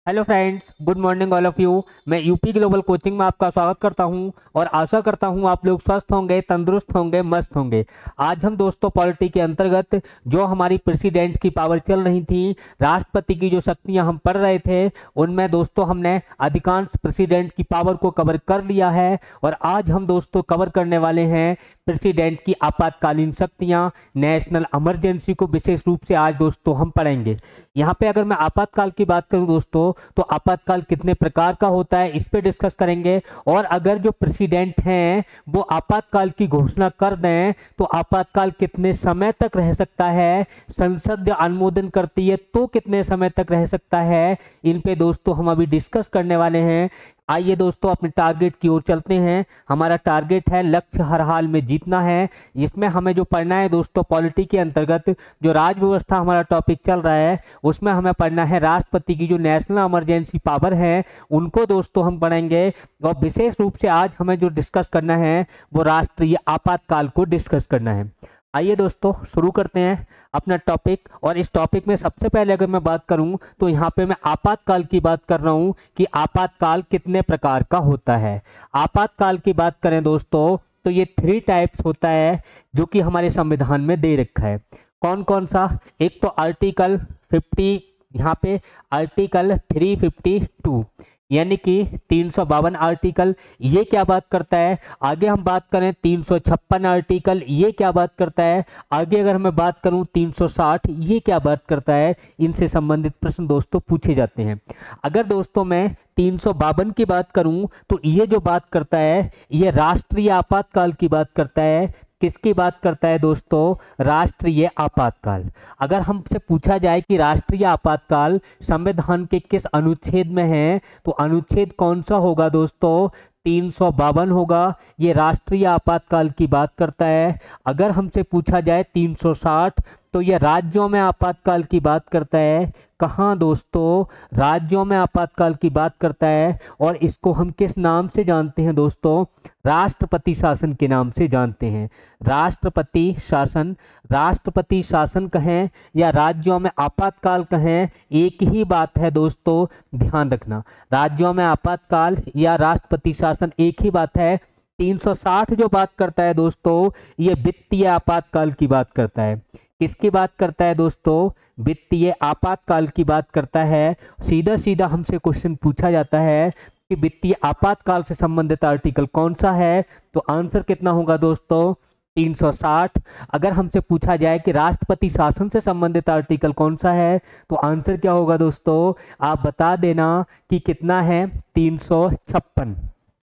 Hello friends, good morning all of you. मैं UP global coaching में आपका स्वागत करता हूं और आशा करता हूं आप लोग स्वस्थ होंगे, तंदुरुस्त होंगे, मस्त होंगे। आज हम दोस्तों पॉलिटी के अंतर्गत जो हमारी प्रेसिडेंट की पावर चल रही थी, राष्ट्रपति की जो शक्तियां हम पढ़ रहे थे, उनमें दोस्तों हमने अधिकांश प्रेसिडेंट की पावर को कवर कर लिया है। और आज हम दोस्तों कवर करने वाले हैं प्रेसिडेंट की आपातकालीन शक्तियां, नेशनल इमरजेंसी को विशेष रूप से आज दोस्तों हम पढ़ेंगे। यहाँ पे अगर मैं आपातकाल की बात करूं दोस्तों, तो आपातकाल कितने प्रकार का होता है इस पे डिस्कस करेंगे। और अगर जो प्रेसिडेंट हैं वो आपातकाल की घोषणा कर दें तो आपातकाल कितने समय तक रह सकता है, संसद अनुमोदन करती है तो कितने समय तक रह सकता है, इन पे दोस्तों हम अभी डिस्कस करने वाले हैं। आइए दोस्तों अपने टारगेट की ओर चलते हैं। हमारा टारगेट है लक्ष्य हर हाल में जीतना है। इसमें हमें जो पढ़ना है दोस्तों, पॉलिटी के अंतर्गत जो राज व्यवस्था हमारा टॉपिक चल रहा है, उसमें हमें पढ़ना है राष्ट्रपति की जो नेशनल इमरजेंसी पावर है उनको दोस्तों हम पढ़ेंगे। और विशेष रूप से आज हमें जो डिस्कस करना है वो राष्ट्रीय आपातकाल को डिस्कस करना है। आइए दोस्तों शुरू करते हैं अपना टॉपिक। और इस टॉपिक में सबसे पहले अगर मैं बात करूं तो यहाँ पे मैं आपातकाल की बात कर रहा हूं कि आपातकाल कितने प्रकार का होता है। आपातकाल की बात करें दोस्तों तो ये 3 टाइप्स होता है जो कि हमारे संविधान में दे रखा है। कौन कौन सा? एक तो आर्टिकल 50, यहाँ पे आर्टिकल 352 यानी कि 352 आर्टिकल, ये क्या बात करता है। आगे हम बात करें 356 आर्टिकल, ये क्या बात करता है। आगे अगर मैं बात करूं 360, ये क्या बात करता है। इनसे संबंधित प्रश्न दोस्तों पूछे जाते हैं। अगर दोस्तों मैं 352 की बात करूं तो ये जो बात करता है ये राष्ट्रीय आपातकाल की बात करता है। किसकी बात करता है दोस्तों? राष्ट्रीय आपातकाल। अगर हमसे पूछा जाए कि राष्ट्रीय आपातकाल संविधान के किस अनुच्छेद में है, तो अनुच्छेद कौन सा होगा दोस्तों? 352 होगा। ये राष्ट्रीय आपातकाल की बात करता है। अगर हमसे पूछा जाए 360, तो ये राज्यों में आपातकाल की बात करता है। कहाँ दोस्तों? राज्यों में आपातकाल की बात करता है। और इसको हम किस नाम से जानते हैं दोस्तों? राष्ट्रपति शासन के नाम से जानते हैं। राष्ट्रपति शासन, राष्ट्रपति शासन कहें या राज्यों में आपातकाल कहें, एक ही बात है दोस्तों, ध्यान रखना। राज्यों में आपातकाल या राष्ट्रपति शासन एक ही बात है। 360 जो बात करता है दोस्तों, ये वित्तीय आपातकाल की बात करता है। किसकी बात करता है दोस्तों? वित्तीय आपातकाल की बात करता है। सीधा सीधा हमसे क्वेश्चन पूछा जाता है कि वित्तीय आपातकाल से संबंधित आर्टिकल कौन सा है, तो आंसर कितना होगा दोस्तों? 360। अगर हमसे पूछा जाए कि राष्ट्रपति शासन से संबंधित आर्टिकल कौन सा है, तो आंसर क्या होगा दोस्तों? आप बता देना कि कितना है? 356।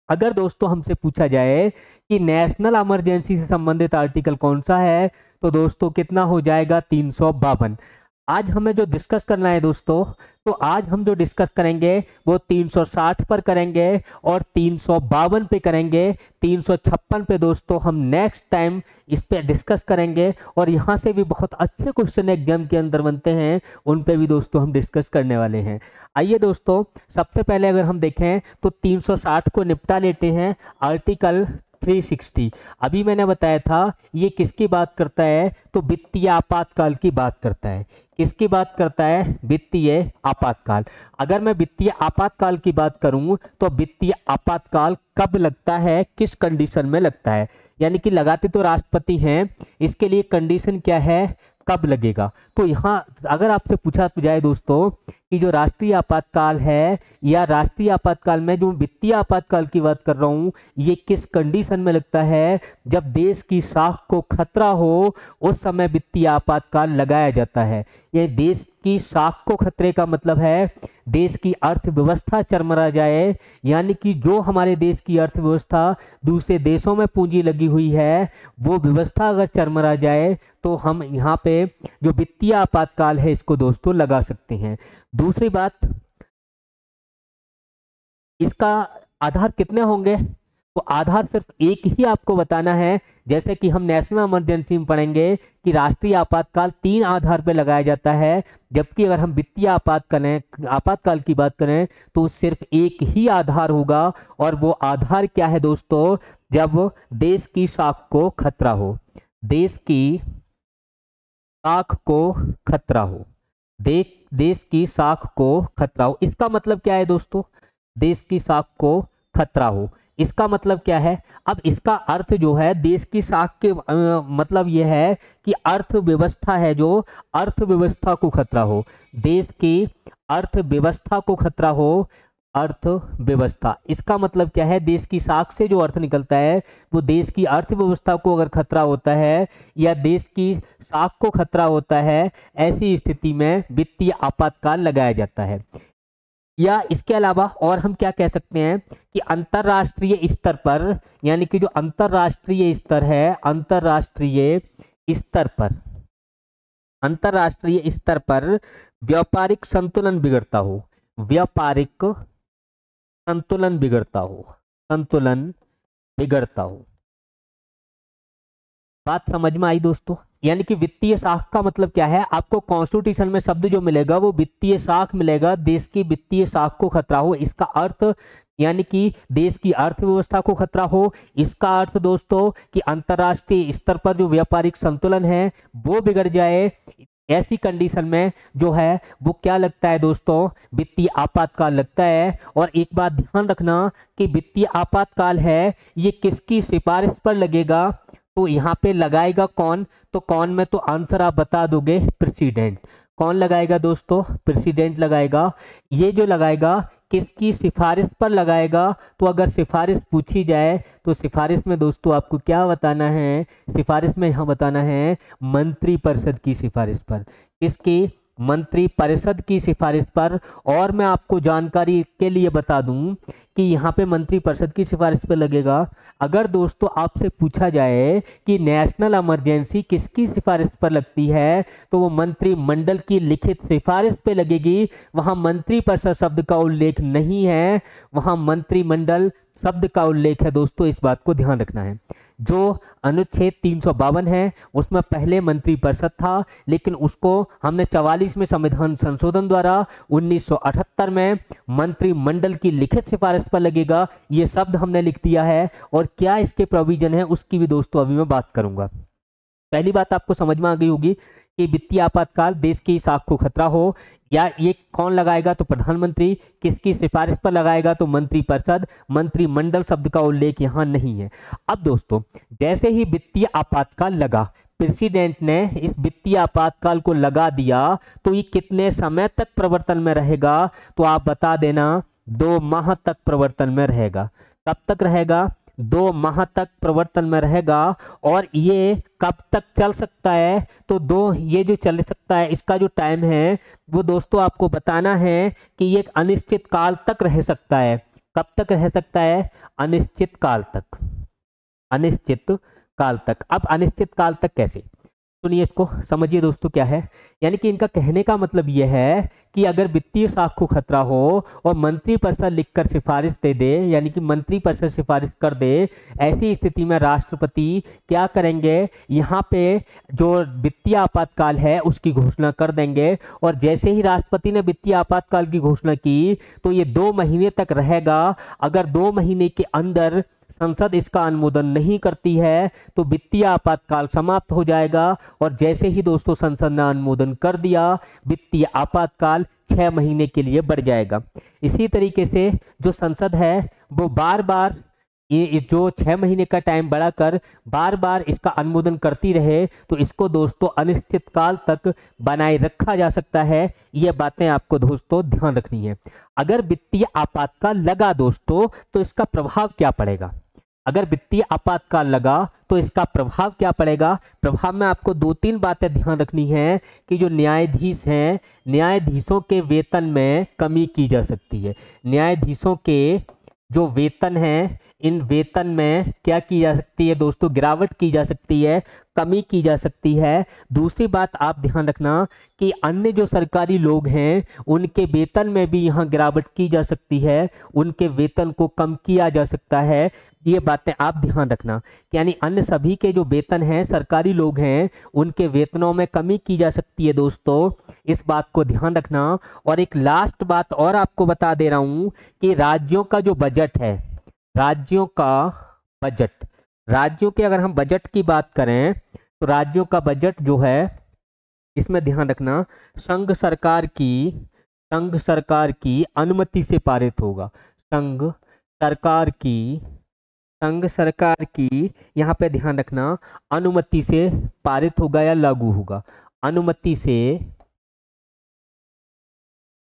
अगर दोस्तों हमसे पूछा जाए कि नेशनल इमरजेंसी से संबंधित आर्टिकल कौन सा है, तो दोस्तों कितना हो जाएगा? 352। आज हमें जो डिस्कस करना है दोस्तों, तो आज हम जो डिस्कस करेंगे वो 360 पर करेंगे और 352 पे करेंगे। 356 पे दोस्तों हम नेक्स्ट टाइम इस पे डिस्कस करेंगे। और यहाँ से भी बहुत अच्छे क्वेश्चन एग्जाम के अंदर बनते हैं, उन पे भी दोस्तों हम डिस्कस करने वाले हैं। आइए दोस्तों सबसे पहले अगर हम देखें तो 360 को निपटा लेते हैं। आर्टिकल 360 अभी मैंने बताया था ये किसकी बात करता है, तो वित्तीय आपातकाल की बात करता है। किसकी बात करता है? वित्तीय आपातकाल। अगर मैं वित्तीय आपातकाल की बात करूं तो वित्तीय आपातकाल कब लगता है, किस कंडीशन में लगता है, यानी कि लगाते तो राष्ट्रपति हैं, इसके लिए कंडीशन क्या है, कब लगेगा। तो यहाँ अगर आपसे पूछा जाए दोस्तों कि जो राष्ट्रीय आपातकाल है या राष्ट्रीय आपातकाल में जो वित्तीय आपातकाल की बात कर रहा हूँ, ये किस कंडीशन में लगता है, जब देश की साख को खतरा हो उस समय वित्तीय आपातकाल लगाया जाता है। ये देश की साख को खतरे का मतलब है देश की अर्थव्यवस्था चरमरा जाए, यानी कि जो हमारे देश की अर्थव्यवस्था दूसरे देशों में पूंजी लगी हुई है वो व्यवस्था अगर चरमरा जाए तो हम यहाँ पे जो वित्तीय आपातकाल है इसको दोस्तों लगा सकते हैं। दूसरी बात, इसका आधार कितने होंगे, तो आधार सिर्फ एक ही आपको बताना है। जैसे कि हम नेशनल इमरजेंसी में पढ़ेंगे कि राष्ट्रीय आपातकाल 3 आधार पर लगाया जाता है, जबकि अगर हम वित्तीय आपातकाल की बात करें तो सिर्फ एक ही आधार होगा। और वो आधार क्या है दोस्तों? जब देश की साख को खतरा हो, देश की साख को खतरा हो। देश की साख को खतरा हो। इसका मतलब क्या है दोस्तों? देश की साख को खतरा हो, इसका मतलब क्या है? अब इसका अर्थ जो है देश की साख के मतलब यह है कि अर्थव्यवस्था है, जो अर्थव्यवस्था को खतरा हो, देश की अर्थव्यवस्था को खतरा हो। अर्थव्यवस्था, इसका मतलब क्या है? देश की साख से जो अर्थ निकलता है वो देश की अर्थव्यवस्था को अगर खतरा होता है या देश की साख को खतरा होता है, ऐसी स्थिति में वित्तीय आपातकाल लगाया जाता है। या इसके अलावा और हम क्या कह सकते हैं कि अंतरराष्ट्रीय स्तर पर, यानी कि जो अंतरराष्ट्रीय स्तर है, अंतरराष्ट्रीय स्तर पर व्यापारिक संतुलन बिगड़ता हो, व्यापारिक संतुलन बिगड़ता हो। बात समझ में आई दोस्तों? यानी कि वित्तीय साख का मतलब क्या है? आपको कॉन्स्टिट्यूशन में शब्द जो मिलेगा वो वित्तीय साख मिलेगा, देश की वित्तीय साख को खतरा हो। इसका अर्थ यानी कि देश की अर्थव्यवस्था को खतरा हो। इसका अर्थ दोस्तों कि अंतरराष्ट्रीय स्तर पर जो व्यापारिक संतुलन है वो बिगड़ जाए। ऐसी कंडीशन में जो है वो क्या लगता है दोस्तों? वित्तीय आपातकाल लगता है। और एक बात ध्यान रखना कि वित्तीय आपातकाल है ये किसकी सिफारिश पर लगेगा? तो यहाँ पे लगाएगा कौन? तो कौन में तो आंसर आप बता दोगे, प्रेसिडेंट। कौन लगाएगा दोस्तों? प्रेसिडेंट लगाएगा। ये जो लगाएगा किसकी सिफारिश पर लगाएगा? तो अगर सिफारिश पूछी जाए तो सिफारिश में दोस्तों आपको क्या बताना है? सिफारिश में यहाँ बताना है मंत्रिपरिषद की सिफारिश पर। किसकी? मंत्रिपरिषद की सिफारिश पर। और मैं आपको जानकारी के लिए बता दूं कि यहाँ पे मंत्रिपरिषद की सिफारिश पर लगेगा। अगर दोस्तों आपसे पूछा जाए कि नेशनल इमरजेंसी किसकी सिफारिश पर लगती है, तो वो मंत्रिमंडल की लिखित सिफारिश पे लगेगी। वहाँ मंत्रिपरिषद शब्द का उल्लेख नहीं है, वहाँ मंत्रिमंडल शब्द का उल्लेख है दोस्तों, इस बात को ध्यान रखना है। जो अनुच्छेद 352 है उसमें पहले मंत्रिपरिषद था, लेकिन उसको हमने 44वें संविधान संशोधन द्वारा 1978 में मंत्रिमंडल की लिखित सिफारिश पर लगेगा, ये शब्द हमने लिख दिया है। और क्या इसके प्रोविजन है उसकी भी दोस्तों अभी मैं बात करूंगा। पहली बात आपको समझ में आ गई होगी कि वित्तीय आपातकाल देश की साख को खतरा हो, या ये कौन लगाएगा? तो प्रधानमंत्री। किसकी सिफारिश पर लगाएगा? तो मंत्रिपरिषद। मंत्रिमंडल शब्द का उल्लेख यहाँ नहीं है। अब दोस्तों जैसे ही वित्तीय आपातकाल लगा, प्रेसिडेंट ने इस वित्तीय आपातकाल को लगा दिया, तो ये कितने समय तक प्रवर्तन में रहेगा? तो आप बता देना 2 माह तक प्रवर्तन में रहेगा। कब तक रहेगा? 2 माह तक प्रवर्तन में रहेगा। और ये कब तक चल सकता है? तो ये जो चल सकता है इसका जो टाइम है वो दोस्तों आपको बताना है कि ये एक अनिश्चित काल तक रह सकता है। कब तक रह सकता है? अनिश्चित काल तक। अनिश्चित काल तक। अब अनिश्चित काल तक कैसे? सुनिए, इसको समझिए दोस्तों क्या है। यानी कि इनका कहने का मतलब यह है कि अगर वित्तीय साख को खतरा हो और मंत्रिपरिषद लिखकर सिफारिश दे दे, यानी कि मंत्रिपरिषद सिफारिश कर दे, ऐसी स्थिति में राष्ट्रपति क्या करेंगे? यहाँ पे जो वित्तीय आपातकाल है उसकी घोषणा कर देंगे। और जैसे ही राष्ट्रपति ने वित्तीय आपातकाल की घोषणा की तो ये 2 महीने तक रहेगा। अगर 2 महीने के अंदर संसद इसका अनुमोदन नहीं करती है तो वित्तीय आपातकाल समाप्त हो जाएगा। और जैसे ही दोस्तों संसद ने अनुमोदन कर दिया, वित्तीय आपातकाल 6 महीने के लिए बढ़ जाएगा। इसी तरीके से जो संसद है वो बार बार ये जो 6 महीने का टाइम बढ़ाकर बार बार इसका अनुमोदन करती रहे, तो इसको दोस्तों अनिश्चित काल तक बनाए रखा जा सकता है। ये बातें आपको दोस्तों ध्यान रखनी है। अगर वित्तीय आपातकाल लगा दोस्तों तो इसका प्रभाव क्या पड़ेगा? अगर वित्तीय आपातकाल लगा तो इसका प्रभाव क्या पड़ेगा? प्रभाव में आपको 2-3 बातें ध्यान रखनी है कि जो न्यायाधीश हैं, न्यायाधीशों के वेतन में कमी की जा सकती है। न्यायाधीशों के जो वेतन है, इन वेतन में क्या की जा सकती है दोस्तों? गिरावट की जा सकती है, कमी की जा सकती है। दूसरी बात आप ध्यान रखना कि अन्य जो सरकारी लोग हैं उनके वेतन में भी यहाँ गिरावट की जा सकती है, उनके वेतन को कम किया जा सकता है। ये बातें आप ध्यान रखना, यानी अन्य सभी के जो वेतन हैं, सरकारी लोग हैं, उनके वेतनों में कमी की जा सकती है दोस्तों, इस बात को ध्यान रखना। और एक लास्ट बात और आपको बता दे रहा हूं कि राज्यों का जो बजट है, राज्यों का बजट, राज्यों के अगर हम बजट की बात करें तो राज्यों का बजट जो है इसमें ध्यान रखना संघ सरकार की अनुमति से पारित होगा। संघ सरकार की यहाँ पे ध्यान रखना अनुमति से पारित होगा या लागू होगा, अनुमति से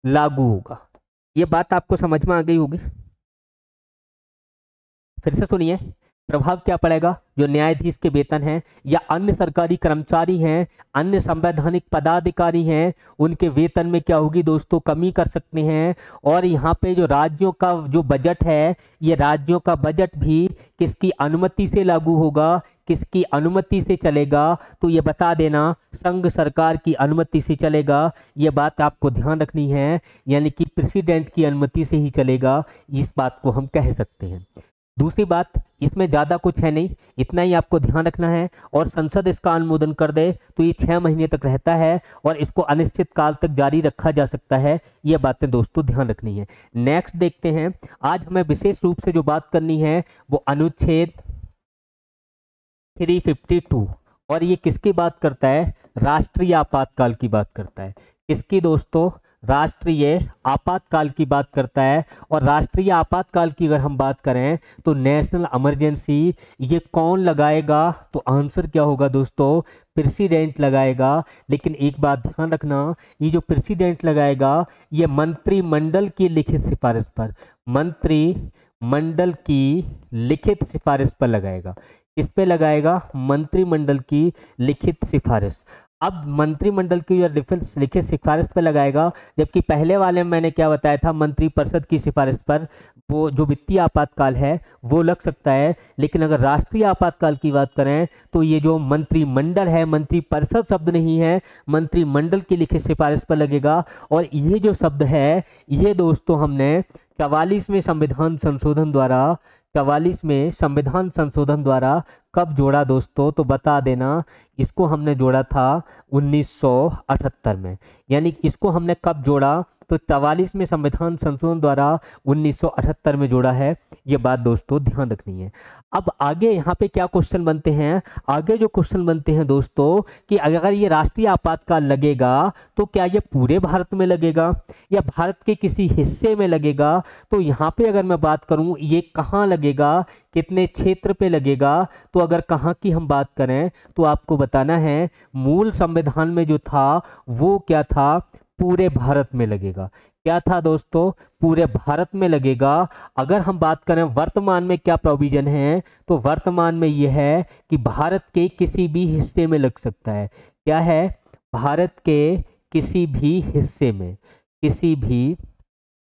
लागू होगा। ये बात आपको समझ में आ गई होगी। फिर से सुनिए, प्रभाव क्या पड़ेगा? जो न्यायाधीश के वेतन हैं या अन्य सरकारी कर्मचारी हैं, अन्य संवैधानिक पदाधिकारी हैं, उनके वेतन में क्या होगी दोस्तों? कमी कर सकते हैं। और यहाँ पे जो राज्यों का जो बजट है, ये राज्यों का बजट भी किसकी अनुमति से लागू होगा, किसकी अनुमति से चलेगा? तो ये बता देना, संघ सरकार की अनुमति से चलेगा। ये बात आपको ध्यान रखनी है, यानी कि प्रेसिडेंट की अनुमति से ही चलेगा, इस बात को हम कह सकते हैं। दूसरी बात, इसमें ज़्यादा कुछ है नहीं, इतना ही आपको ध्यान रखना है। और संसद इसका अनुमोदन कर दे तो ये 6 महीने तक रहता है और इसको अनिश्चित काल तक जारी रखा जा सकता है। ये बातें दोस्तों ध्यान रखनी है। नेक्स्ट देखते हैं, आज हमें विशेष रूप से जो बात करनी है वो अनुच्छेद 352, और ये किसकी बात करता है? राष्ट्रीय आपातकाल की बात करता है। किसकी दोस्तों? राष्ट्रीय आपातकाल की बात करता है। और राष्ट्रीय आपातकाल की अगर हम बात करें तो नेशनल इमरजेंसी ये कौन लगाएगा? तो आंसर क्या होगा दोस्तों? प्रेसिडेंट लगाएगा। लेकिन एक बात ध्यान रखना, ये जो प्रेसिडेंट लगाएगा ये मंत्रिमंडल की लिखित सिफारिश पर, मंत्रिमंडल की लिखित सिफारिश पर लगाएगा। किस पे लगाएगा? मंत्रिमंडल की लिखित सिफारिश। अब मंत्रिमंडल की जो लिखित सिफारिश पर लगाएगा, जबकि पहले वाले में मैंने क्या बताया था? मंत्रिपरिषद की सिफारिश पर वो जो वित्तीय आपातकाल है वो लग सकता है। लेकिन अगर राष्ट्रीय आपातकाल की बात करें तो ये जो मंत्रिमंडल है, मंत्रिपरिषद शब्द नहीं है, मंत्रिमंडल की लिखित सिफारिश पर लगेगा। और ये जो शब्द है ये दोस्तों हमने 44वें संविधान संशोधन द्वारा कब जोड़ा दोस्तों? तो बता देना, इसको हमने जोड़ा था 1978 में। यानी इसको हमने कब जोड़ा? तो 44वें संविधान संशोधन द्वारा 1978 में जोड़ा है। ये बात दोस्तों ध्यान रखनी है। अब आगे यहाँ पे क्या क्वेश्चन बनते हैं? आगे जो क्वेश्चन बनते हैं दोस्तों कि अगर ये राष्ट्रीय आपातकाल लगेगा तो क्या ये पूरे भारत में लगेगा या भारत के किसी हिस्से में लगेगा? तो यहाँ पे अगर मैं बात करूँ ये कहाँ लगेगा, कितने क्षेत्र पे लगेगा? तो अगर कहाँ की हम बात करें तो आपको बताना है, मूल संविधान में जो था वो क्या था? पूरे भारत में लगेगा। क्या था दोस्तों? पूरे भारत में लगेगा। अगर हम बात करें वर्तमान में क्या प्रोविजन है, तो वर्तमान में यह है कि भारत के किसी भी हिस्से में लग सकता है। क्या है? भारत के किसी भी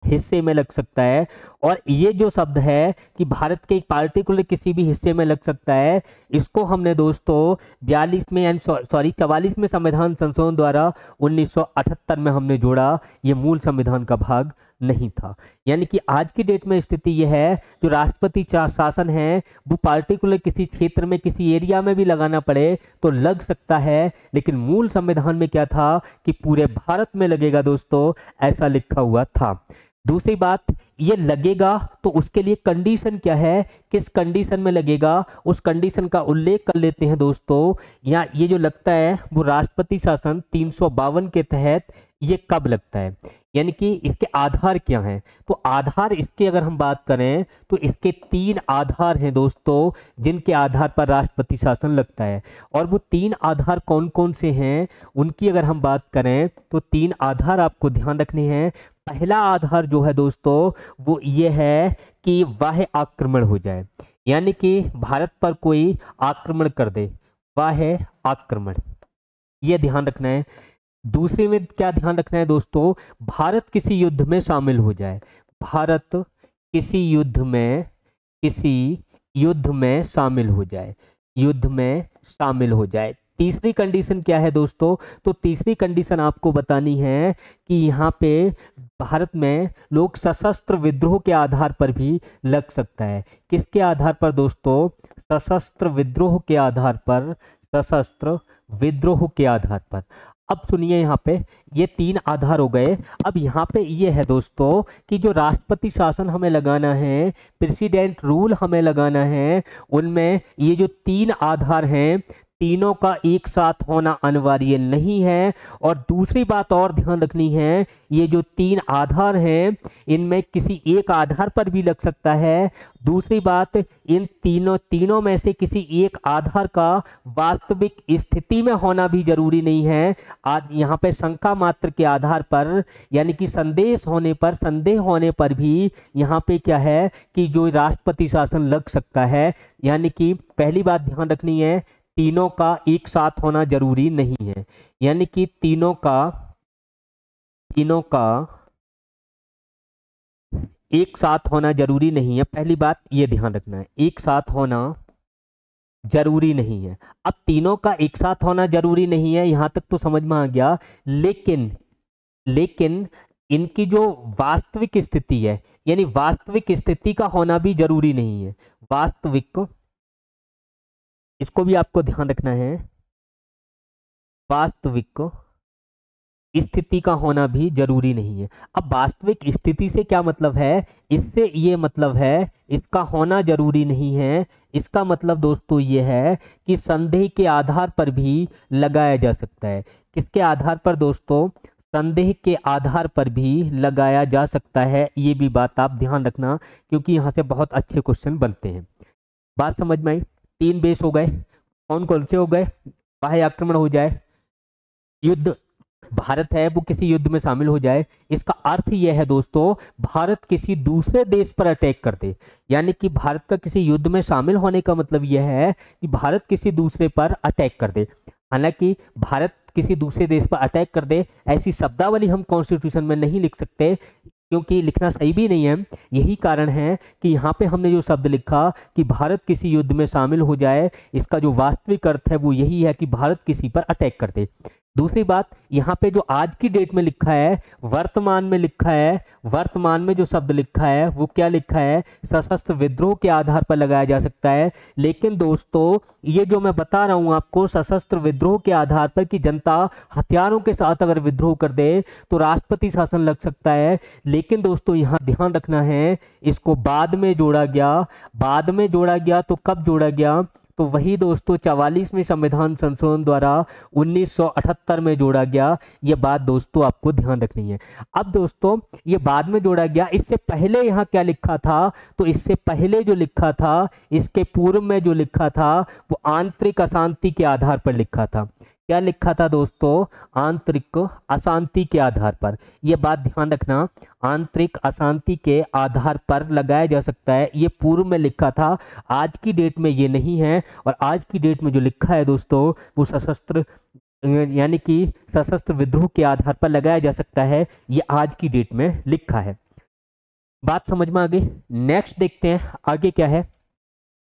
हिस्से में लग सकता है। और ये जो शब्द है कि भारत के एक पार्टिकुलर किसी भी हिस्से में लग सकता है, इसको हमने दोस्तों 44वें संविधान संशोधन द्वारा 1978 में हमने जोड़ा। ये मूल संविधान का भाग नहीं था। यानी कि आज की डेट में स्थिति यह है, जो राष्ट्रपति शासन है वो पार्टिकुलर किसी क्षेत्र में, किसी एरिया में भी लगाना पड़े तो लग सकता है। लेकिन मूल संविधान में क्या था कि पूरे भारत में लगेगा दोस्तों, ऐसा लिखा हुआ था। दूसरी बात, ये लगेगा तो उसके लिए कंडीशन क्या है, किस कंडीशन में लगेगा, उस कंडीशन का उल्लेख कर लेते हैं दोस्तों। यहाँ ये जो लगता है वो राष्ट्रपति शासन 352 के तहत ये कब लगता है, यानी कि इसके आधार क्या हैं? तो आधार इसके अगर हम बात करें तो इसके 3 आधार हैं दोस्तों, जिनके आधार पर राष्ट्रपति शासन लगता है। और वो 3 आधार कौन कौन से हैं उनकी अगर हम बात करें तो 3 आधार आपको ध्यान रखने हैं। पहला आधार जो है दोस्तों वो ये है कि बाह्य आक्रमण हो जाए, यानी कि भारत पर कोई आक्रमण कर दे, बाह्य आक्रमण, ये ध्यान रखना है। दूसरे में क्या ध्यान रखना है दोस्तों? भारत किसी युद्ध में शामिल हो जाए, भारत किसी युद्ध में शामिल हो जाए। तीसरी कंडीशन क्या है दोस्तों? तो तीसरी कंडीशन आपको बतानी है कि यहाँ पे भारत में लोग सशस्त्र विद्रोह के आधार पर भी लग सकता है। किसके आधार पर दोस्तों? सशस्त्र विद्रोह के आधार पर। अब सुनिए, यहाँ पे ये 3 आधार हो गए। अब यहाँ पे ये है दोस्तों कि जो राष्ट्रपति शासन हमें लगाना है, प्रेसिडेंट रूल हमें लगाना है, उनमें ये जो 3 आधार हैं, तीनों का एक साथ होना अनिवार्य नहीं है। और दूसरी बात और ध्यान रखनी है, ये जो तीन आधार हैं इनमें किसी एक आधार पर भी लग सकता है। दूसरी बात, इन तीनों में से किसी एक आधार का वास्तविक स्थिति में होना भी जरूरी नहीं है। आज यहाँ पे शंका मात्र के आधार पर, यानी कि संदेह होने पर भी यहाँ पे क्या है कि जो राष्ट्रपति शासन लग सकता है। यानी कि पहली बात ध्यान रखनी है, तीनों का एक साथ होना जरूरी नहीं है। यानी कि तीनों का एक साथ होना जरूरी नहीं है। पहली बात ये ध्यान रखना है, एक साथ होना जरूरी नहीं है। अब तीनों का एक साथ होना जरूरी नहीं है, यहां तक तो समझ में आ गया। लेकिन इनकी जो वास्तविक स्थिति है, यानी वास्तविक स्थिति का होना भी जरूरी नहीं है। वास्तविक, इसको भी आपको ध्यान रखना है, वास्तविक स्थिति का होना भी जरूरी नहीं है। अब वास्तविक स्थिति से क्या मतलब है, इससे ये मतलब है इसका होना जरूरी नहीं है। इसका मतलब दोस्तों ये है कि संदेह के आधार पर भी लगाया जा सकता है। किसके आधार पर दोस्तों, संदेह के आधार पर भी लगाया जा सकता है। ये भी बात आप ध्यान रखना, क्योंकि यहाँ से बहुत अच्छे क्वेश्चन बनते हैं। बात समझ में आई। 3 बेस हो गए, कौन कौन से हो गए, बाह्य आक्रमण हो जाए, युद्ध, भारत है वो किसी युद्ध में शामिल हो जाए। इसका अर्थ यह है दोस्तों, भारत किसी दूसरे देश पर अटैक कर दे। यानी कि भारत का किसी युद्ध में शामिल होने का मतलब यह है कि भारत किसी दूसरे पर अटैक कर दे। हालांकि भारत किसी दूसरे देश पर अटैक कर दे, ऐसी शब्दावली हम कॉन्स्टिट्यूशन में नहीं लिख सकते, क्योंकि लिखना सही भी नहीं है। यही कारण है कि यहाँ पे हमने जो शब्द लिखा कि भारत किसी युद्ध में शामिल हो जाए, इसका जो वास्तविक अर्थ है वो यही है कि भारत किसी पर अटैक कर दे। दूसरी बात, यहाँ पे जो आज की डेट में लिखा है, वर्तमान में लिखा है, वर्तमान में जो शब्द लिखा है वो क्या लिखा है, सशस्त्र विद्रोह के आधार पर लगाया जा सकता है। लेकिन दोस्तों ये जो मैं बता रहा हूँ आपको, सशस्त्र विद्रोह के आधार पर कि जनता हथियारों के साथ अगर विद्रोह कर दे तो राष्ट्रपति शासन लग सकता है। लेकिन दोस्तों यहाँ ध्यान रखना है, इसको बाद में जोड़ा गया। तो कब जोड़ा गया, तो वही दोस्तों 44वें संविधान संशोधन द्वारा 1978 में जोड़ा गया। ये बात दोस्तों आपको ध्यान रखनी है। अब दोस्तों ये बाद में जोड़ा गया, इससे पहले यहाँ क्या लिखा था, तो इससे पहले जो लिखा था, इसके पूर्व में जो लिखा था वो आंतरिक अशांति के आधार पर लिखा था। क्या लिखा था दोस्तों, आंतरिक अशांति के आधार पर। यह बात ध्यान रखना, आंतरिक अशांति के आधार पर लगाया जा सकता है। ये पूर्व में लिखा था, आज की डेट में ये नहीं है। और आज की डेट में जो लिखा है दोस्तों वो सशस्त्र, यानी कि सशस्त्र विद्रोह के आधार पर लगाया जा सकता है। ये आज की डेट में लिखा है। बात समझ में आ गई। नेक्स्ट देखते हैं आगे क्या है।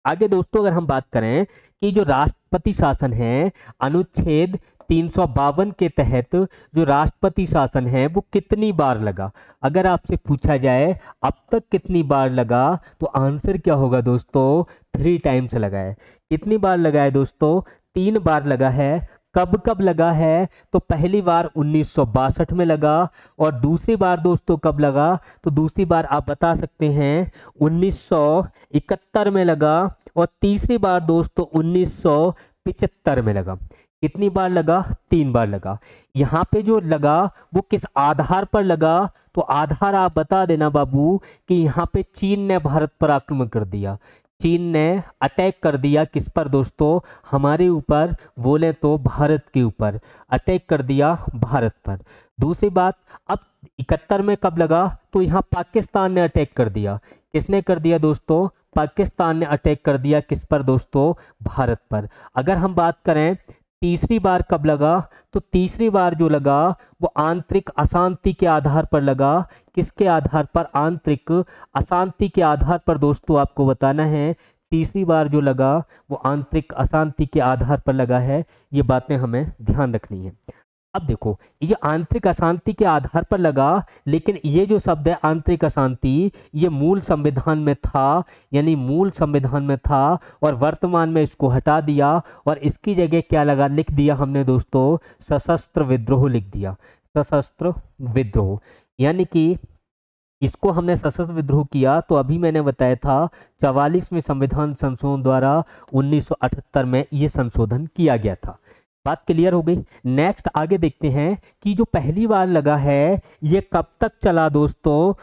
आगे दोस्तों अगर हम बात करें कि जो राष्ट्रपति शासन है, अनुच्छेद 352 के तहत जो राष्ट्रपति शासन है वो कितनी बार लगा। अगर आपसे पूछा जाए अब तक कितनी बार लगा, तो आंसर क्या होगा दोस्तों, 3 टाइम्स लगा है। कितनी बार लगा है दोस्तों, 3 बार लगा है। कब कब लगा है, तो पहली बार 1962 में लगा, और दूसरी बार दोस्तों कब लगा, तो दूसरी बार आप बता सकते हैं 1971 में लगा, और तीसरी बार दोस्तों 1975 में लगा। कितनी बार लगा, 3 बार लगा। यहाँ पे जो लगा वो किस आधार पर लगा, तो आधार आप बता देना बाबू कि यहाँ पे चीन ने भारत पर आक्रमण कर दिया। चीन ने अटैक कर दिया किस पर दोस्तों, हमारे ऊपर, बोले तो भारत के ऊपर अटैक कर दिया, भारत पर। दूसरी बात, अब 71 में कब लगा, तो यहाँ पाकिस्तान ने अटैक कर दिया। किसने कर दिया दोस्तों, पाकिस्तान ने अटैक कर दिया किस पर दोस्तों, भारत पर। अगर हम बात करें तीसरी बार कब लगा, तो तीसरी बार जो लगा वो आंतरिक अशांति के आधार पर लगा। किसके आधार पर, आंतरिक अशांति के आधार पर दोस्तों आपको बताना है। तीसरी बार जो लगा वो आंतरिक अशांति के आधार पर लगा है। ये बातें हमें ध्यान रखनी है। अब देखो ये आंतरिक अशांति के आधार पर लगा, लेकिन ये जो शब्द है आंतरिक अशांति, ये मूल संविधान में था, यानी मूल संविधान में था, और वर्तमान में इसको हटा दिया और इसकी जगह क्या लगा, लिख दिया हमने दोस्तों, सशस्त्र विद्रोह लिख दिया। सशस्त्र विद्रोह, यानी कि इसको हमने सशस्त्र विद्रोह किया तो अभी मैंने बताया था 44वें संविधान संशोधन द्वारा 1978 में ये संशोधन किया गया था। बात क्लियर हो गई। नेक्स्ट आगे देखते हैं कि जो पहली बार लगा है ये कब तक चला दोस्तों,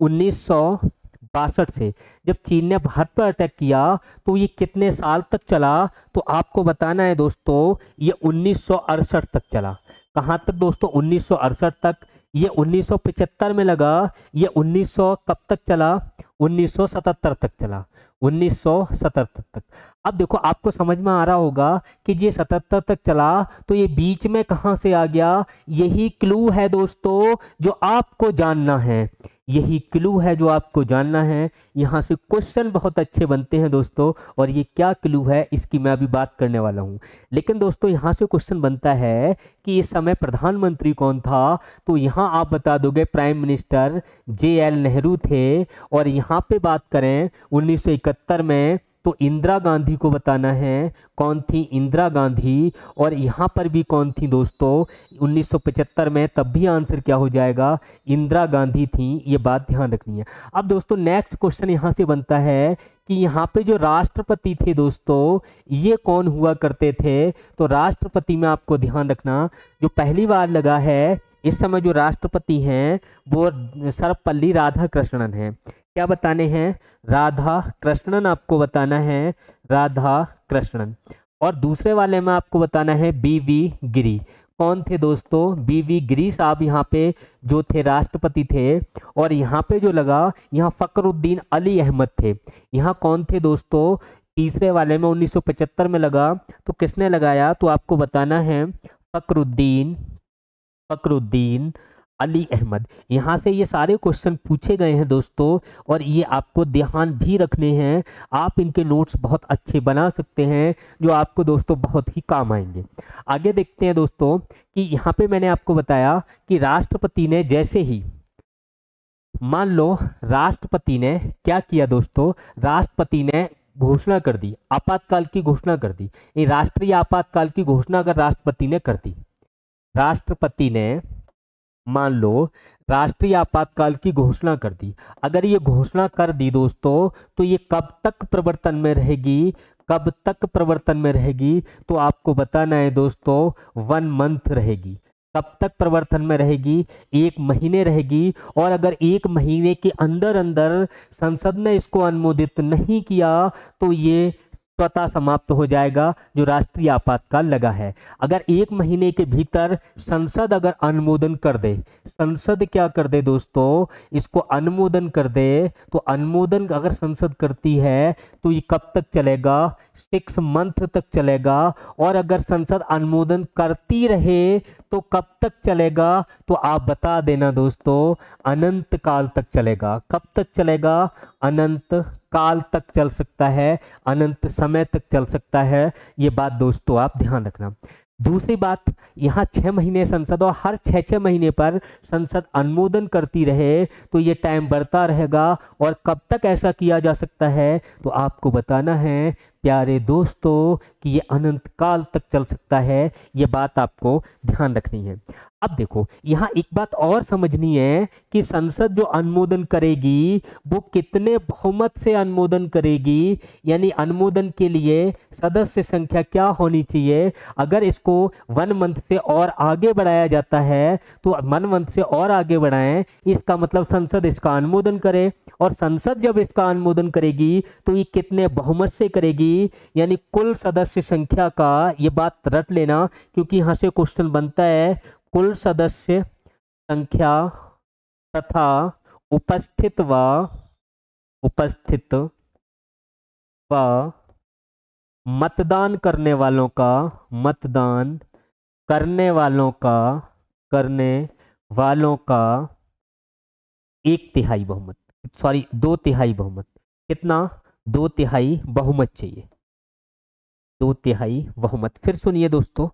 1962 से। जब चीन ने भारत पर अटैक किया तो ये कितने साल तक चला, तो आपको बताना है दोस्तों ये 1968 तक चला। कहाँ तक दोस्तों, 1968 तक। ये 1975 में लगा, ये 1900 कब तक चला, 1977 तक चला, 1977 तक। अब देखो आपको समझ में आ रहा होगा कि ये 77 तक चला तो ये बीच में कहाँ से आ गया। यही क्लू है दोस्तों जो आपको जानना है, यही क्लू है जो आपको जानना है। यहाँ से क्वेश्चन बहुत अच्छे बनते हैं दोस्तों, और ये क्या क्लू है इसकी मैं अभी बात करने वाला हूँ। लेकिन दोस्तों यहाँ से क्वेश्चन बनता है कि इस समय प्रधानमंत्री कौन था, तो यहाँ आप बता दोगे प्राइम मिनिस्टर JL नेहरू थे। और यहाँ पे बात करें 1971 में तो इंदिरा गांधी को बताना है, कौन थी, इंदिरा गांधी। और यहाँ पर भी कौन थी दोस्तों, 1975 में, तब भी आंसर क्या हो जाएगा, इंदिरा गांधी थी। ये बात ध्यान रखनी है। अब दोस्तों नेक्स्ट क्वेश्चन यहाँ से बनता है कि यहाँ पे जो राष्ट्रपति थे दोस्तों ये कौन हुआ करते थे। तो राष्ट्रपति में आपको ध्यान रखना जो पहली बार लगा है इस समय जो राष्ट्रपति हैं वो सर्वपल्ली राधाकृष्णन हैं। क्या बताने हैं, राधा कृष्णन आपको बताना है, राधा कृष्णन। और दूसरे वाले में आपको बताना है BV गिरी। कौन थे दोस्तों, BV गिरी साहब यहाँ पे जो थे राष्ट्रपति थे। और यहाँ पे जो लगा यहाँ फखरुद्दीन अली अहमद थे। यहाँ कौन थे दोस्तों, तीसरे वाले में 1975 में लगा तो किसने लगाया, तो आपको बताना है फखरुद्दीन अली अहमद। यहाँ से ये सारे क्वेश्चन पूछे गए हैं दोस्तों, और ये आपको ध्यान भी रखने हैं। आप इनके नोट्स बहुत अच्छे बना सकते हैं जो आपको दोस्तों बहुत ही काम आएंगे। आगे देखते हैं दोस्तों कि यहाँ पे मैंने आपको बताया कि राष्ट्रपति ने जैसे ही, मान लो राष्ट्रपति ने क्या किया दोस्तों, राष्ट्रपति ने घोषणा कर दी, आपातकाल की घोषणा कर दी। ये राष्ट्रीय आपातकाल की घोषणा अगर राष्ट्रपति ने कर दी, राष्ट्रपति ने मान लो राष्ट्रीय आपातकाल की घोषणा कर दी, अगर ये घोषणा कर दी दोस्तों तो ये कब तक प्रवर्तन में रहेगी, कब तक प्रवर्तन में रहेगी, तो आपको बताना है दोस्तों 1 मंथ रहेगी। कब तक प्रवर्तन में रहेगी, 1 महीने रहेगी। और अगर 1 महीने के अंदर अंदर संसद ने इसको अनुमोदित नहीं किया तो ये स्वतः समाप्त हो जाएगा जो राष्ट्रीय आपातकाल लगा है। अगर 1 महीने के भीतर संसद अगर अनुमोदन कर दे, संसद क्या कर दे दोस्तों, इसको अनुमोदन कर दे, तो अनुमोदन अगर संसद करती है तो ये कब तक चलेगा, 6 मंथ तक चलेगा। और अगर संसद अनुमोदन करती रहे तो कब तक चलेगा, तो आप बता देना दोस्तों अनंत काल तक चलेगा। कब तक चलेगा, अनंत काल तक चल सकता है, अनंत समय तक चल सकता है। ये बात दोस्तों आप ध्यान रखना। दूसरी बात, यहाँ 6 महीने संसद और हर 6 महीने पर संसद अनुमोदन करती रहे तो ये टाइम बढ़ता रहेगा। और कब तक ऐसा किया जा सकता है, तो आपको बताना है प्यारे दोस्तों कि ये अनंत काल तक चल सकता है। ये बात आपको ध्यान रखनी है। अब देखो यहाँ एक बात और समझनी है कि संसद जो अनुमोदन करेगी वो कितने बहुमत से अनुमोदन करेगी, यानी अनुमोदन के लिए सदस्य संख्या क्या होनी चाहिए। अगर इसको 1 मंथ से और आगे बढ़ाया जाता है तो 1 मंथ से और आगे बढ़ाएं, इसका मतलब संसद इसका अनुमोदन करे। और संसद जब इसका अनुमोदन करेगी तो ये कितने बहुमत से करेगी, यानी कुल सदस्य संख्या का, ये बात रट लेना क्योंकि यहाँ से क्वेश्चन बनता है, कुल सदस्य संख्या तथा उपस्थित व मतदान करने वालों का 1/3 बहुमत, सॉरी 2/3 बहुमत। कितना, 2/3 बहुमत चाहिए, 2/3 बहुमत। फिर सुनिए दोस्तों,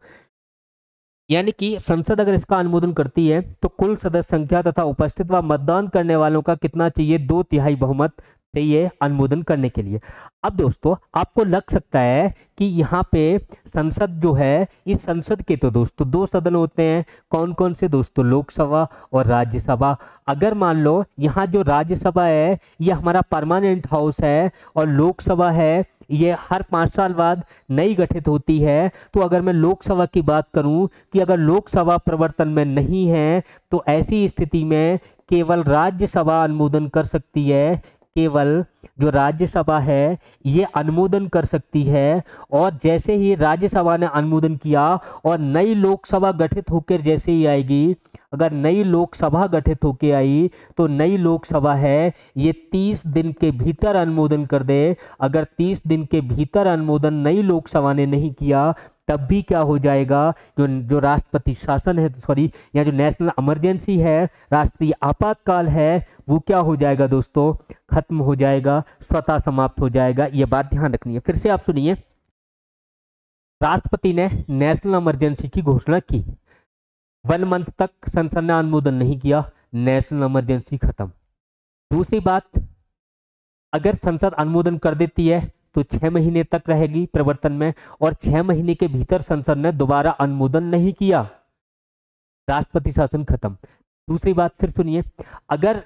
यानी कि संसद अगर इसका अनुमोदन करती है तो कुल सदस्य संख्या तथा उपस्थित व मतदान करने वालों का कितना चाहिए, 2/3 बहुमत। से ये अनुमोदन करने के लिए। अब दोस्तों आपको लग सकता है कि यहाँ पे संसद जो है, इस संसद के तो दोस्तों दो सदन होते हैं। कौन कौन से दोस्तों? लोकसभा और राज्यसभा। अगर मान लो यहाँ जो राज्यसभा है ये हमारा परमानेंट हाउस है और लोकसभा है ये हर 5 साल बाद नई गठित होती है। तो अगर मैं लोकसभा की बात करूं कि अगर लोकसभा प्रवर्तन में नहीं है तो ऐसी स्थिति में केवल राज्यसभा अनुमोदन कर सकती है। केवल जो राज्यसभा है ये अनुमोदन कर सकती है। और जैसे ही राज्यसभा ने अनुमोदन किया और नई लोकसभा गठित होकर जैसे ही आएगी, अगर नई लोकसभा गठित होकर आई तो नई लोकसभा है ये 30 दिन के भीतर अनुमोदन कर दे। अगर 30 दिन के भीतर अनुमोदन नई लोकसभा ने नहीं किया तब भी क्या हो जाएगा, जो राष्ट्रपति शासन है, सॉरी, या जो नेशनल इमरजेंसी है, राष्ट्रीय आपातकाल है, वो क्या हो जाएगा दोस्तों? खत्म हो जाएगा, स्वतः समाप्त हो जाएगा। ये बात ध्यान रखनी है। फिर से आप सुनिए, राष्ट्रपति ने नेशनल इमरजेंसी की घोषणा की, 1 मंथ तक संसद ने अनुमोदन नहीं किया, नेशनल इमरजेंसी खत्म। दूसरी बात, अगर संसद अनुमोदन कर देती है तो 6 महीने तक रहेगी प्रवर्तन में, और 6 महीने के भीतर संसद ने दोबारा अनुमोदन नहीं किया, राष्ट्रपति शासन खत्म। दूसरी बात फिर सुनिए, अगर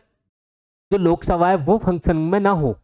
जो लोकसभा है वो फंक्शन में ना हो,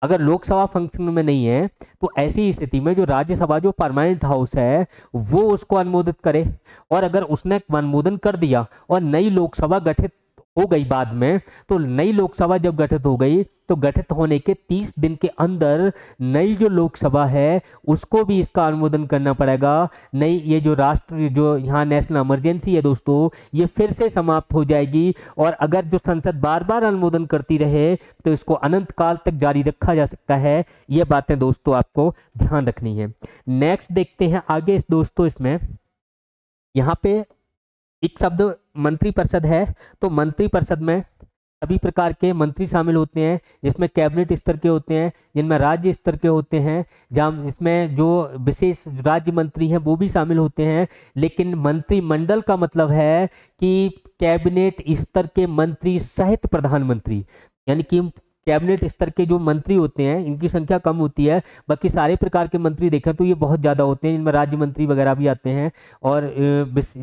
अगर लोकसभा फंक्शन में नहीं है तो ऐसी स्थिति में जो राज्यसभा जो परमानेंट हाउस है वो उसको अनुमोदित करे। और अगर उसने अनुमोदन कर दिया और नई लोकसभा गठित हो गई बाद में, तो नई लोकसभा जब गठित हो गई तो गठित होने के 30 दिन के अंदर नई जो लोकसभा है उसको भी इसका अनुमोदन करना पड़ेगा। नई ये जो जो यहाँ नेशनल इमरजेंसी है दोस्तों, ये फिर से समाप्त हो जाएगी। और अगर जो संसद बार बार अनुमोदन करती रहे तो इसको अनंत काल तक जारी रखा जा सकता है। ये बातें दोस्तों आपको ध्यान रखनी है। नेक्स्ट देखते हैं आगे इस दोस्तों, इसमें यहाँ पे एक शब्द मंत्रिपरिषद है। तो मंत्रिपरिषद में सभी प्रकार के मंत्री शामिल होते हैं, जिसमें कैबिनेट स्तर के होते हैं, जिनमें राज्य स्तर के होते हैं, जहाँ जिसमें जो विशेष राज्य मंत्री हैं वो भी शामिल होते हैं। लेकिन मंत्रिमंडल का मतलब है कि कैबिनेट स्तर के मंत्री सहित प्रधानमंत्री, यानी कि कैबिनेट स्तर के जो मंत्री होते हैं इनकी संख्या कम होती है। बाकी सारे प्रकार के मंत्री देखें तो ये बहुत ज़्यादा होते हैं, इनमें राज्य मंत्री वगैरह भी आते हैं और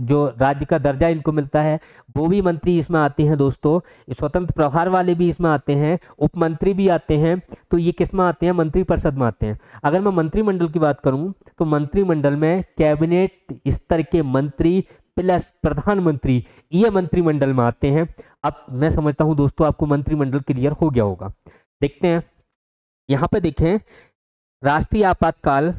जो राज्य का दर्जा इनको मिलता है वो भी मंत्री इसमें आते हैं दोस्तों। स्वतंत्र प्रभार वाले भी इसमें आते हैं, उप मंत्री भी आते हैं। तो ये किस में आते हैं? मंत्रिपरिषद में आते हैं। अगर मैं मंत्रिमंडल की बात करूं तो मंत्रिमंडल में कैबिनेट स्तर के मंत्री प्लस प्रधानमंत्री ये मंत्रिमंडल में आते हैं। अब मैं समझता हूं दोस्तों आपको मंत्रिमंडल क्लियर हो गया होगा। देखते हैं यहाँ पे, देखें राष्ट्रीय आपातकाल।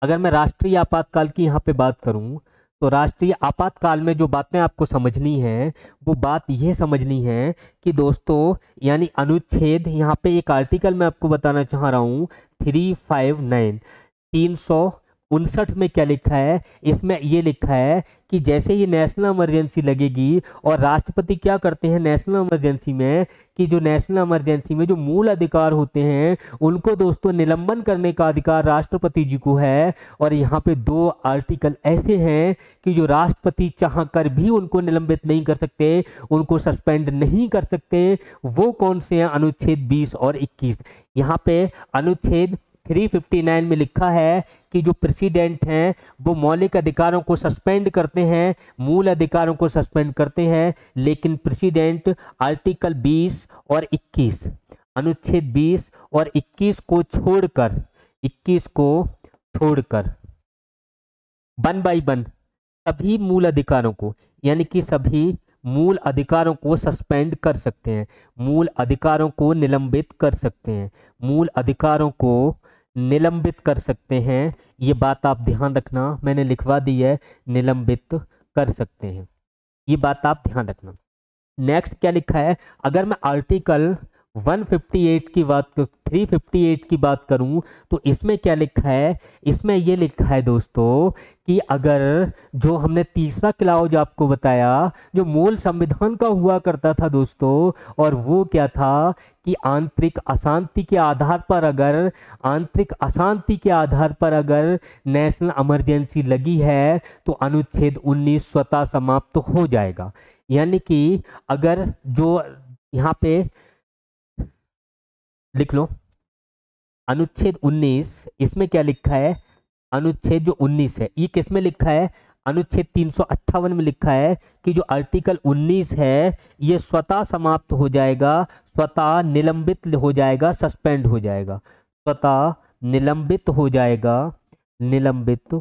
अगर मैं राष्ट्रीय आपातकाल की यहाँ पे बात करूं तो राष्ट्रीय आपातकाल में जो बातें आपको समझनी है वो बात यह समझनी है कि दोस्तों, यानी अनुच्छेद, यहाँ पे एक आर्टिकल मैं आपको बताना चाह रहा हूँ 359 359 में क्या लिखा है? इसमें ये लिखा है कि जैसे ही नेशनल इमरजेंसी लगेगी और राष्ट्रपति क्या करते हैं नेशनल इमरजेंसी में, कि जो नेशनल इमरजेंसी में जो मूल अधिकार होते हैं उनको दोस्तों निलंबन करने का अधिकार राष्ट्रपति जी को है। और यहाँ पे 2 आर्टिकल ऐसे हैं कि जो राष्ट्रपति चाहकर भी उनको निलंबित नहीं कर सकते, उनको सस्पेंड नहीं कर सकते। वो कौन से हैं? अनुच्छेद 20 और 21। यहाँ पे अनुच्छेद 359 में लिखा है कि जो प्रेसिडेंट हैं वो मौलिक अधिकारों को सस्पेंड करते हैं, मूल अधिकारों को सस्पेंड करते हैं, लेकिन प्रेसिडेंट आर्टिकल 20 और 21, अनुच्छेद 20 और 21 को छोड़कर 1 बाय 1 सभी मूल अधिकारों को, यानी कि सभी मूल अधिकारों को सस्पेंड कर सकते हैं, मूल अधिकारों को निलंबित कर सकते हैं, मूल अधिकारों को निलंबित कर सकते हैं। ये बात आप ध्यान रखना, मैंने लिखवा दी है, निलंबित कर सकते हैं, ये बात आप ध्यान रखना। नेक्स्ट क्या लिखा है? अगर मैं आर्टिकल 158 की बात 358 की बात करूं तो इसमें क्या लिखा है? इसमें ये लिखा है दोस्तों कि अगर जो हमने तीसरा क्लाउज आपको बताया जो मूल संविधान का हुआ करता था दोस्तों, और वो क्या था कि आंतरिक अशांति के आधार पर अगर नेशनल इमरजेंसी लगी है तो अनुच्छेद 19 स्वतः समाप्त हो जाएगा। यानी कि अगर जो यहाँ पे लिख लो। अनुच्छेद 19, इसमें क्या लिखा है, अनुच्छेद जो 19 है ये किस में लिखा है, अनुच्छेद 358 में लिखा है कि जो आर्टिकल 19 है ये स्वतः समाप्त हो जाएगा, स्वतः निलंबित हो जाएगा, सस्पेंड हो जाएगा, स्वतः निलंबित हो जाएगा, निलंबित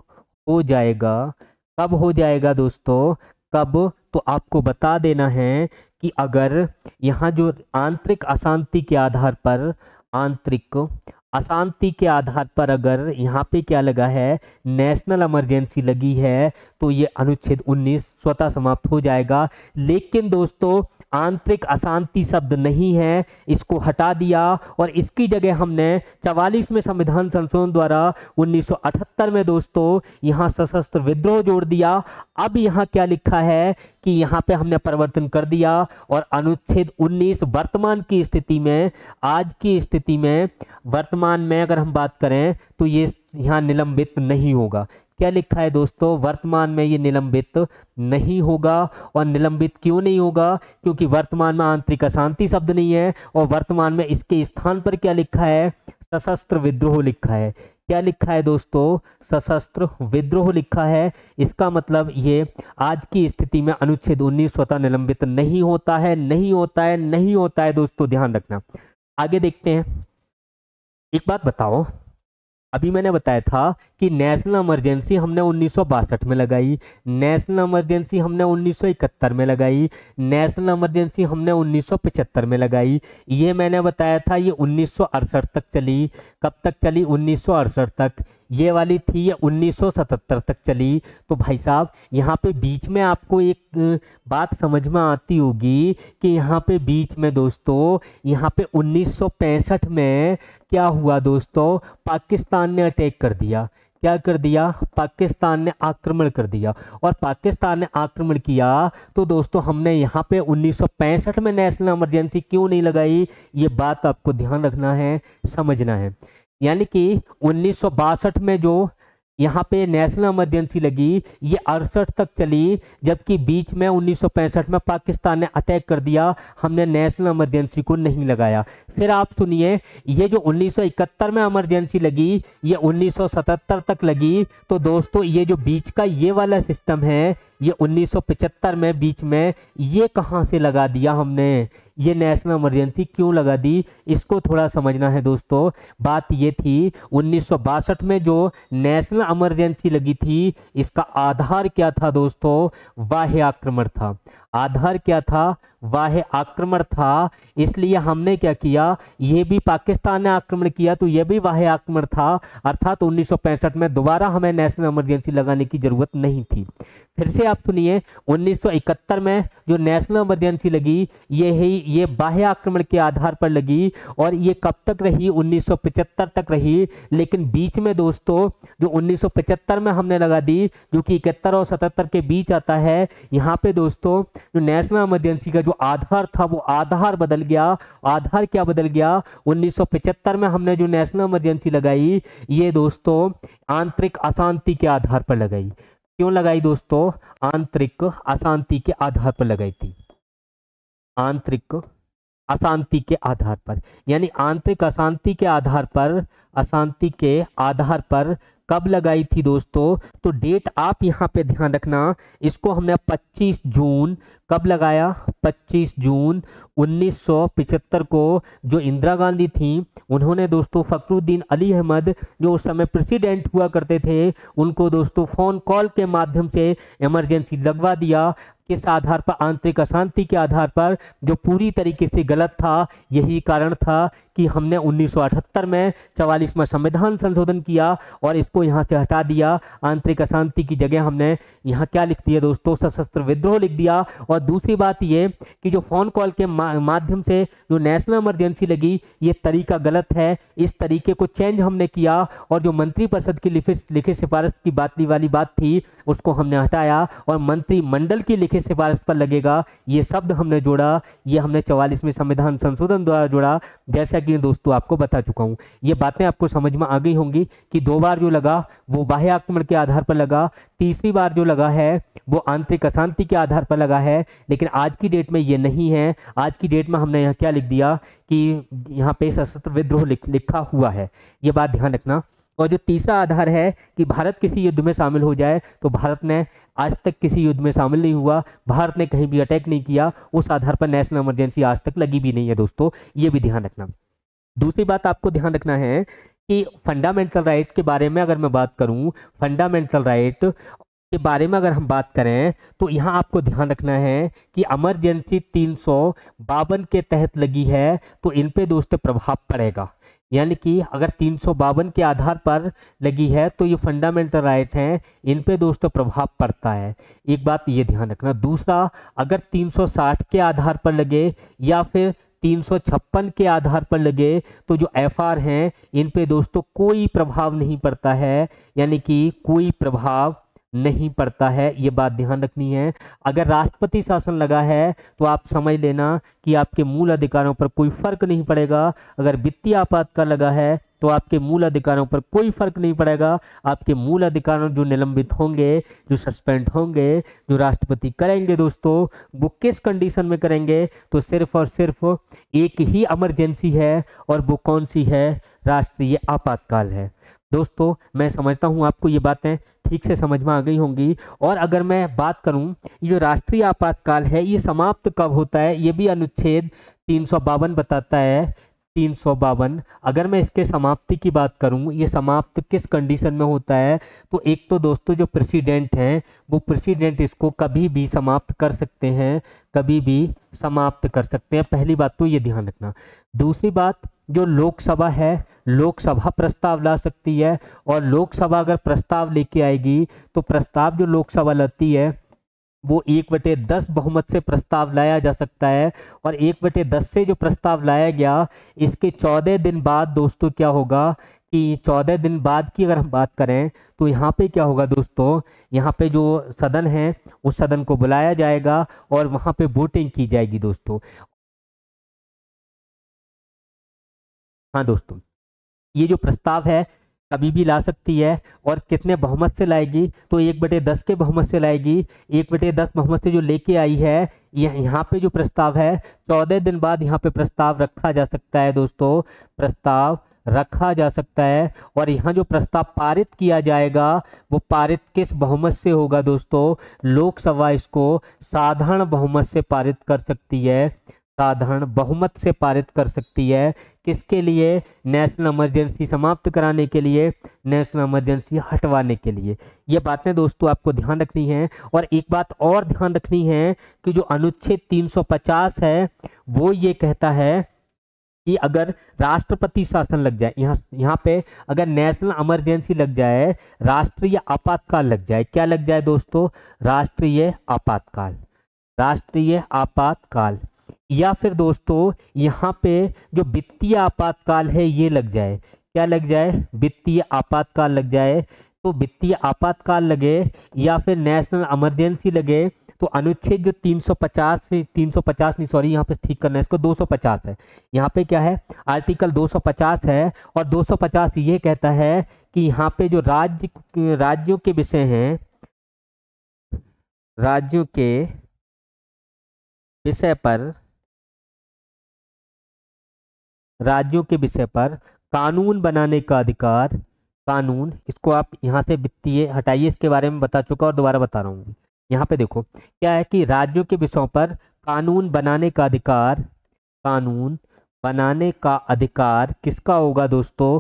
हो जाएगा। कब हो जाएगा दोस्तों, कब, तो आपको बता देना है कि अगर यहाँ जो आंतरिक अशांति के आधार पर, आंतरिक अशांति के आधार पर अगर यहाँ पे क्या लगा है, नेशनल इमरजेंसी लगी है, तो ये अनुच्छेद 19 स्वतः समाप्त हो जाएगा। लेकिन दोस्तों आंतरिक अशांति शब्द नहीं है, इसको हटा दिया और इसकी जगह हमने 44वें संविधान संशोधन द्वारा 1978 में दोस्तों यहाँ सशस्त्र विद्रोह जोड़ दिया। अब यहाँ क्या लिखा है कि यहाँ पे हमने परिवर्तन कर दिया और अनुच्छेद 19 वर्तमान की स्थिति में, आज की स्थिति में, वर्तमान में अगर हम बात करें तो ये यहाँ निलंबित नहीं होगा। क्या लिखा है दोस्तों, वर्तमान में ये निलंबित नहीं होगा। और निलंबित क्यों नहीं होगा, क्योंकि वर्तमान में आंतरिक अशांति शब्द नहीं है और वर्तमान में इसके स्थान पर क्या लिखा है, सशस्त्र विद्रोह लिखा है। क्या लिखा है दोस्तों, सशस्त्र विद्रोह लिखा है। इसका मतलब ये आज की स्थिति में अनुच्छेद 19 स्वतः निलंबित नहीं होता है, नहीं होता है, नहीं होता है दोस्तों, ध्यान रखना। आगे देखते हैं। एक बात बताओ, अभी मैंने बताया था कि नेशनल इमरजेंसी हमने 1962 में लगाई, नेशनल इमरजेंसी हमने 1971 में लगाई, नेशनल इमरजेंसी हमने 1975 में लगाई। ये मैंने बताया था ये 1968 तक चली। कब तक चली, 1968 तक। ये वाली थी ये 1977 तक चली। तो भाई साहब यहाँ पे बीच में आपको एक बात समझ में आती होगी कि यहाँ पे बीच में दोस्तों, यहाँ पे 1965 में क्या हुआ दोस्तों, पाकिस्तान ने अटैक कर दिया। क्या कर दिया, पाकिस्तान ने आक्रमण कर दिया। और पाकिस्तान ने आक्रमण किया तो दोस्तों हमने यहाँ पे 1965 में नेशनल इमरजेंसी क्यों नहीं लगाई, ये बात आपको ध्यान रखना है, समझना है। यानी कि 1962 में जो यहाँ पे नेशनल इमरजेंसी लगी ये 68 तक चली, जबकि बीच में 1965 में पाकिस्तान ने अटैक कर दिया, हमने नेशनल इमरजेंसी को नहीं लगाया। फिर आप सुनिए, ये जो 1971 में इमरजेंसी लगी ये 1977 तक लगी। तो दोस्तों ये जो बीच का ये वाला सिस्टम है ये 1975 में बीच में ये कहाँ से लगा दिया हमने, ये नेशनल इमरजेंसी क्यों लगा दी, इसको थोड़ा समझना है दोस्तों। बात ये थी 1962 में जो नेशनल इमरजेंसी लगी थी इसका आधार क्या था दोस्तों, बाह्य आक्रमण था। आधार क्या था, बाह्य आक्रमण था। इसलिए हमने क्या किया, ये भी पाकिस्तान ने आक्रमण किया तो ये भी बाह्य आक्रमण था, अर्थात 1965 में दोबारा हमें नेशनल इमरजेंसी लगाने की जरूरत नहीं थी। फिर से आप सुनिए, 1971 में जो नेशनल इमरजेंसी लगी ये बाह्य आक्रमण के आधार पर लगी और ये कब तक रही, 1975 तक रही। लेकिन बीच में दोस्तों जो 1975 में हमने लगा दी, जो कि 71 और 77 के बीच आता है, यहाँ पे दोस्तों जो नेशनल इमरजेंसी का जो आधार था वो आधार बदल गया। आधार क्या बदल गया, 1975 में हमने जो नेशनल इमरजेंसी लगाई ये दोस्तों आंतरिक अशांति के आधार पर लगाई। क्यों लगाई दोस्तों, आंतरिक अशांति के आधार पर लगाई थी, आंतरिक अशांति के आधार पर। यानी आंतरिक अशांति के आधार पर, अशांति के आधार पर कब लगाई थी दोस्तों, तो डेट आप यहाँ पे ध्यान रखना, इसको हमने 25 जून कब लगाया, 25 जून 1975 को जो इंदिरा गांधी थी उन्होंने दोस्तों फखरुद्दीन अली अहमद जो उस समय प्रेसिडेंट हुआ करते थे उनको दोस्तों फोन कॉल के माध्यम से इमरजेंसी लगवा दिया। किस आधार पर, आंतरिक अशांति के आधार पर, जो पूरी तरीके से गलत था। यही कारण था कि हमने 1978 में 44वां संविधान संशोधन किया और इसको यहाँ से हटा दिया। आंतरिक अशांति की जगह हमने यहाँ क्या लिख दिया दोस्तों, सशस्त्र विद्रोह लिख दिया। और दूसरी बात ये कि जो फोन कॉल के माध्यम से जो नेशनल इमरजेंसी लगी ये तरीका गलत है, इस तरीके को चेंज हमने किया और जो मंत्रिपरिषद की लिखित सिफारिश की वाली बात थी उसको हमने हटाया और मंत्रिमंडल की लिखित निम्नलिखित सिफारिश पर लगेगा। ये शब्द हमने जोड़ा, ये हमने 44वें संविधान संशोधन द्वारा जोड़ा, जैसा कि दोस्तों आपको बता चुका हूँ। ये बातें आपको समझ में आ गई होंगी कि 2 बार जो लगा वो बाह्य आक्रमण के आधार पर लगा, तीसरी बार जो लगा है वो आंतरिक अशांति के आधार पर लगा है। लेकिन आज की डेट में ये नहीं है। आज की डेट में हमने यहाँ क्या लिख दिया कि यहाँ पे सशस्त्र विद्रोह लिखा हुआ है, ये बात ध्यान रखना। और जो तीसरा आधार है कि भारत किसी युद्ध में शामिल हो जाए, तो भारत ने आज तक किसी युद्ध में शामिल नहीं हुआ, भारत ने कहीं भी अटैक नहीं किया, उस आधार पर नेशनल इमरजेंसी आज तक लगी भी नहीं है दोस्तों, ये भी ध्यान रखना। दूसरी बात आपको ध्यान रखना है कि फंडामेंटल राइट के बारे में अगर मैं बात करूं, फंडामेंटल राइट के बारे में अगर हम बात करें, तो यहाँ आपको ध्यान रखना है कि इमरजेंसी 352 के तहत लगी है, तो इन पे दोस्तों प्रभाव पड़ेगा। यानी कि अगर 352 के आधार पर लगी है तो ये फंडामेंटल राइट हैं, इन पे दोस्तों प्रभाव पड़ता है, एक बात ये ध्यान रखना। दूसरा, अगर 360 के आधार पर लगे या फिर 356 के आधार पर लगे, तो जो एफआर हैं इन पे दोस्तों कोई प्रभाव नहीं पड़ता है, यानी कि कोई प्रभाव नहीं पड़ता है, ये बात ध्यान रखनी है। अगर राष्ट्रपति शासन लगा है तो आप समझ लेना कि आपके मूल अधिकारों पर कोई फर्क नहीं पड़ेगा। अगर वित्तीय आपातकाल लगा है तो आपके मूल अधिकारों पर कोई फर्क नहीं पड़ेगा। आपके मूल अधिकारों जो निलंबित होंगे, जो सस्पेंड होंगे, जो राष्ट्रपति करेंगे दोस्तों, वो किस कंडीशन में करेंगे, तो सिर्फ और सिर्फ एक ही इमरजेंसी है, और वो कौन सी है, राष्ट्रीय आपातकाल है। दोस्तों मैं समझता हूँ आपको ये बातें ठीक से समझ में आ गई होंगी। और अगर मैं बात करूं, ये जो राष्ट्रीय आपातकाल है ये समाप्त कब होता है, ये भी अनुच्छेद 352 बताता है। 352, अगर मैं इसके समाप्ति की बात करूं, ये समाप्त किस कंडीशन में होता है, तो एक तो दोस्तों जो प्रेसिडेंट हैं वो प्रेसिडेंट इसको कभी भी समाप्त कर सकते हैं, कभी भी समाप्त कर सकते हैं, पहली बात तो ये ध्यान रखना। दूसरी बात, जो लोकसभा है, लोकसभा प्रस्ताव ला सकती है, और लोकसभा अगर प्रस्ताव लेके आएगी तो प्रस्ताव जो लोकसभा लाती है वो 1/10 बहुमत से प्रस्ताव लाया जा सकता है। और 1/10 से जो प्रस्ताव लाया गया, इसके 14 दिन बाद दोस्तों क्या होगा कि 14 दिन बाद की अगर हम बात करें तो यहाँ पे क्या होगा दोस्तों, यहाँ पे जो सदन है उस सदन को बुलाया जाएगा और वहाँ पे वोटिंग की जाएगी दोस्तों। हाँ दोस्तों, ये जो प्रस्ताव है कभी भी ला सकती है, और कितने बहुमत से लाएगी, तो 1/10 के बहुमत से लाएगी। 1/10 बहुमत से जो लेके आई है, यहाँ पे जो प्रस्ताव है 14 दिन बाद यहाँ पे प्रस्ताव रखा जा सकता है दोस्तों, प्रस्ताव रखा जा सकता है। और यहाँ जो प्रस्ताव पारित किया जाएगा वो पारित किस बहुमत से होगा दोस्तों, लोकसभा इसको साधारण बहुमत से पारित कर सकती है, साधारण बहुमत से पारित कर सकती है। किसके लिए, नेशनल इमरजेंसी समाप्त कराने के लिए, नेशनल इमरजेंसी हटवाने के लिए। ये बातें दोस्तों आपको ध्यान रखनी है। और एक बात और ध्यान रखनी है कि जो अनुच्छेद 350 है वो ये कहता है कि अगर राष्ट्रपति शासन लग जाए, यहाँ पे अगर नेशनल इमरजेंसी लग जाए, राष्ट्रीय आपातकाल लग जाए, क्या लग जाए दोस्तों, राष्ट्रीय आपातकाल, राष्ट्रीय आपातकाल, या फिर दोस्तों यहाँ पे जो वित्तीय आपातकाल है ये लग जाए, क्या लग जाए, वित्तीय आपातकाल लग जाए, तो वित्तीय आपातकाल लगे या फिर नेशनल इमरजेंसी लगे, तो अनुच्छेद जो 350 से 350 नहीं, सॉरी यहाँ पे ठीक करना है इसको, 250 है। यहाँ पे क्या है, आर्टिकल 250 है, और 250 ये कहता है कि यहाँ पे जो राज्यों के विषय हैं, राज्यों के विषय पर, राज्यों के विषय पर कानून बनाने का अधिकार, कानून, इसको आप यहाँ से वित्तीय हटाइए, इसके बारे में बता चुका और दोबारा बता रहा हूँ। यहाँ पे देखो क्या है कि राज्यों के विषयों पर कानून बनाने का अधिकार, कानून बनाने का अधिकार किसका होगा दोस्तों,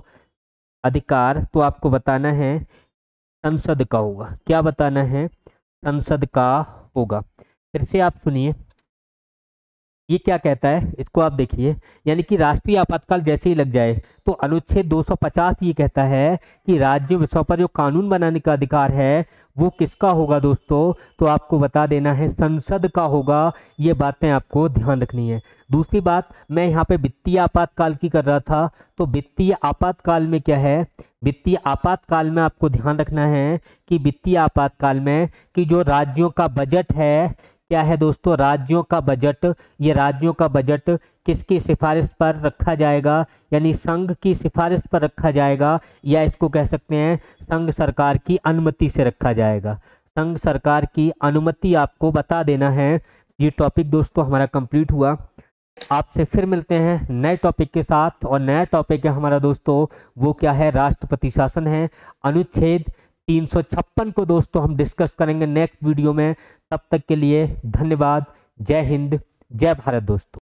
अधिकार तो आपको बताना है संसद का होगा, क्या बताना है, संसद का होगा। फिर से आप सुनिए, ये क्या कहता है, इसको आप देखिए, यानी कि राष्ट्रीय आपातकाल जैसे ही लग जाए तो अनुच्छेद 250 ये कहता है कि राज्य विषयों पर जो कानून बनाने का अधिकार है वो किसका होगा दोस्तों, तो आपको बता देना है संसद का होगा। ये बातें आपको ध्यान रखनी है। दूसरी बात, मैं यहाँ पे वित्तीय आपातकाल की कर रहा था, तो वित्तीय आपातकाल में क्या है, वित्तीय आपातकाल में आपको ध्यान रखना है कि वित्तीय आपातकाल में कि जो राज्यों का बजट है, क्या है दोस्तों, राज्यों का बजट। ये राज्यों का बजट किसकी सिफारिश पर रखा जाएगा, यानी संघ की सिफारिश पर रखा जाएगा, या इसको कह सकते हैं संघ सरकार की अनुमति से रखा जाएगा। संघ सरकार की अनुमति आपको बता देना है। ये टॉपिक दोस्तों हमारा कंप्लीट हुआ। आपसे फिर मिलते हैं नए टॉपिक के साथ, और नया टॉपिक है हमारा दोस्तों वो क्या है, राष्ट्रपति शासन है। अनुच्छेद 356 को दोस्तों हम डिस्कस करेंगे नेक्स्ट वीडियो में। तब तक के लिए धन्यवाद। जय हिंद, जय भारत दोस्तों।